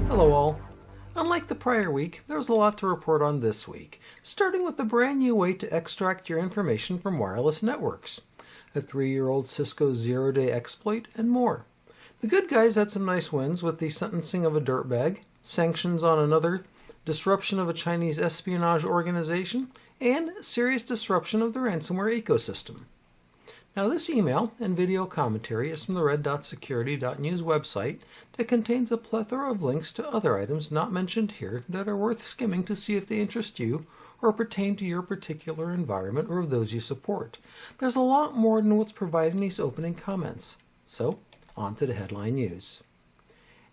Hello all. Unlike the prior week, there was a lot to report on this week, starting with a brand new way to extract your information from wireless networks, a 3-year-old Cisco zero-day exploit, and more. The good guys had some nice wins with the sentencing of a dirtbag, sanctions on another, disruption of a Chinese espionage organization, and serious disruption of the ransomware ecosystem. Now this email and video commentary is from the RedDotSecurity.news website that contains a plethora of links to other items not mentioned here that are worth skimming to see if they interest you or pertain to your particular environment or those you support. There's a lot more than what's provided in these opening comments. So, on to the headline news.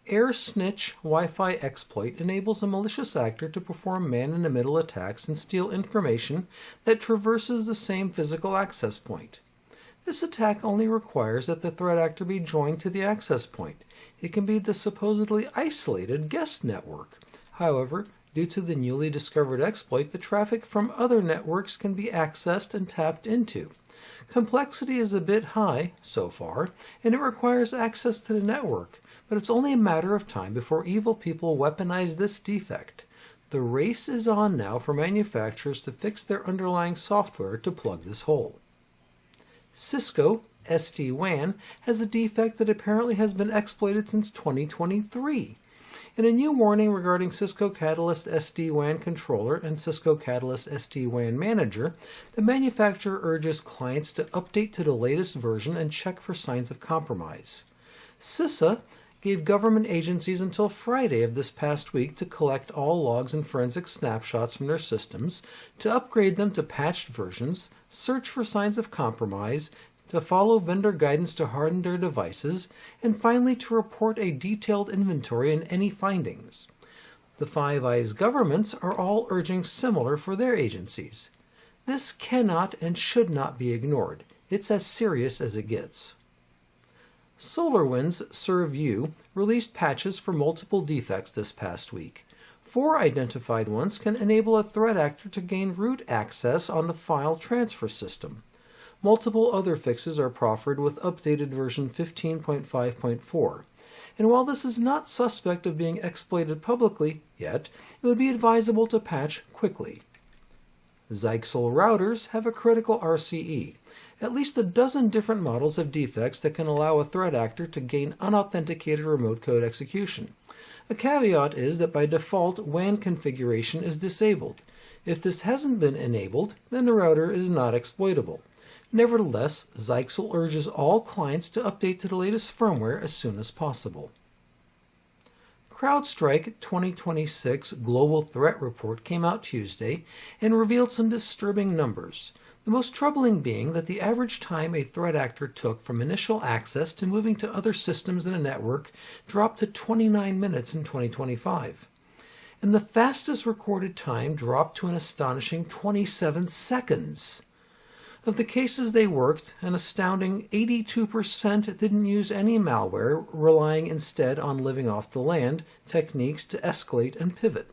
Air Snitch Wi-Fi exploit enables a malicious actor to perform man-in-the-middle attacks and steal information that traverses the same physical access point. This attack only requires that the threat actor be joined to the access point. It can be the supposedly isolated guest network. However, due to the newly discovered exploit, the traffic from other networks can be accessed and tapped into. Complexity is a bit high, so far, and it requires access to the network, but it's only a matter of time before evil people weaponize this defect. The race is on now for manufacturers to fix their underlying software to plug this hole. Cisco SD-WAN has a defect that apparently has been exploited since 2023. In a new warning regarding Cisco Catalyst SD-WAN Controller and Cisco Catalyst SD-WAN Manager, the manufacturer urges clients to update to the latest version and check for signs of compromise. CISA gave government agencies until Friday of this past week to collect all logs and forensic snapshots from their systems, to upgrade them to patched versions, search for signs of compromise, to follow vendor guidance to harden their devices, and finally to report a detailed inventory and any findings. The Five Eyes governments are all urging similar for their agencies. This cannot and should not be ignored. It's as serious as it gets. SolarWinds ServeU released patches for multiple defects this past week. 4 identified ones can enable a threat actor to gain root access on the file transfer system. Multiple other fixes are proffered with updated version 15.5.4. And while this is not suspect of being exploited publicly yet, it would be advisable to patch quickly. Zyxel routers have a critical RCE. At least a dozen different models have defects that can allow a threat actor to gain unauthenticated remote code execution. A caveat is that by default, WAN configuration is disabled. If this hasn't been enabled, then the router is not exploitable. Nevertheless, Zyxel urges all clients to update to the latest firmware as soon as possible. CrowdStrike 2026 Global Threat Report came out Tuesday and revealed some disturbing numbers. The most troubling being that the average time a threat actor took from initial access to moving to other systems in a network dropped to 29 minutes in 2025. And the fastest recorded time dropped to an astonishing 27 seconds. Of the cases they worked, an astounding 82% didn't use any malware, relying instead on living off the land techniques to escalate and pivot.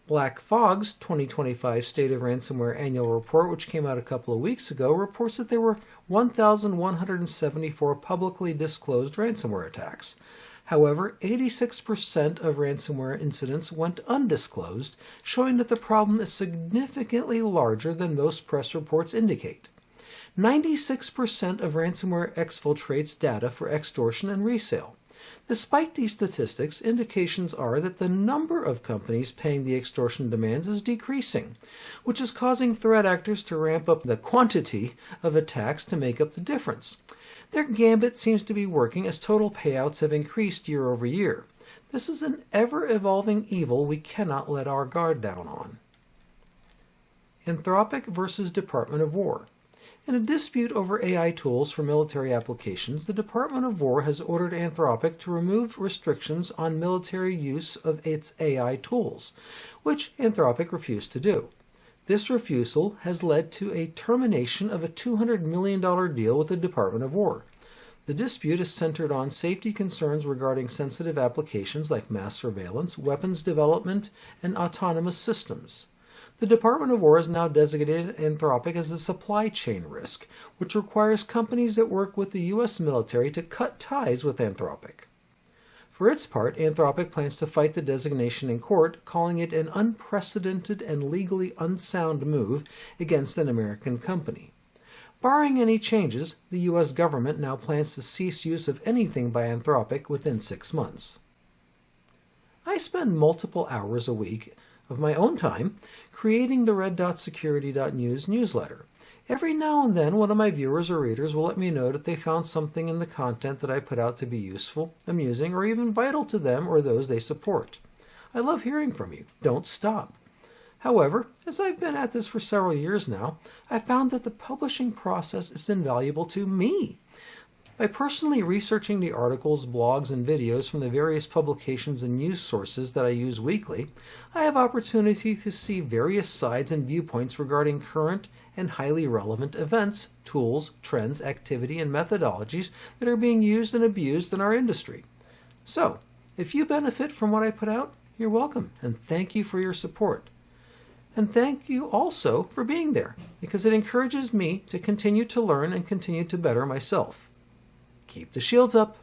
Black Fog's 2025 State of Ransomware Annual Report, which came out a couple of weeks ago, reports that there were 1,174 publicly disclosed ransomware attacks. However, 86% of ransomware incidents went undisclosed, showing that the problem is significantly larger than most press reports indicate. 96% of ransomware exfiltrates data for extortion and resale. Despite these statistics, indications are that the number of companies paying the extortion demands is decreasing, which is causing threat actors to ramp up the quantity of attacks to make up the difference. Their gambit seems to be working as total payouts have increased year over year. This is an ever-evolving evil we cannot let our guard down on. Anthropic versus Department of War. In a dispute over AI tools for military applications, the Department of War has ordered Anthropic to remove restrictions on military use of its AI tools, which Anthropic refused to do. This refusal has led to a termination of a $200 million deal with the Department of War. The dispute is centered on safety concerns regarding sensitive applications like mass surveillance, weapons development, and autonomous systems. The Department of War has now designated Anthropic as a supply chain risk, which requires companies that work with the U.S. military to cut ties with Anthropic. For its part, Anthropic plans to fight the designation in court, calling it an unprecedented and legally unsound move against an American company. Barring any changes, the U.S. government now plans to cease use of anything by Anthropic within 6 months. I spend multiple hours a week of my own time creating the RedDotSecurity.news newsletter. Every now and then, one of my viewers or readers will let me know that they found something in the content that I put out to be useful, amusing, or even vital to them or those they support. I love hearing from you. Don't stop. However, as I've been at this for several years now, I've found that the publishing process is invaluable to me. By personally researching the articles, blogs, and videos from the various publications and news sources that I use weekly, I have opportunity to see various sides and viewpoints regarding current and highly relevant events, tools, trends, activity, and methodologies that are being used and abused in our industry. So, if you benefit from what I put out, you're welcome, and thank you for your support. And thank you also for being there, because it encourages me to continue to learn and continue to better myself. Keep the shields up.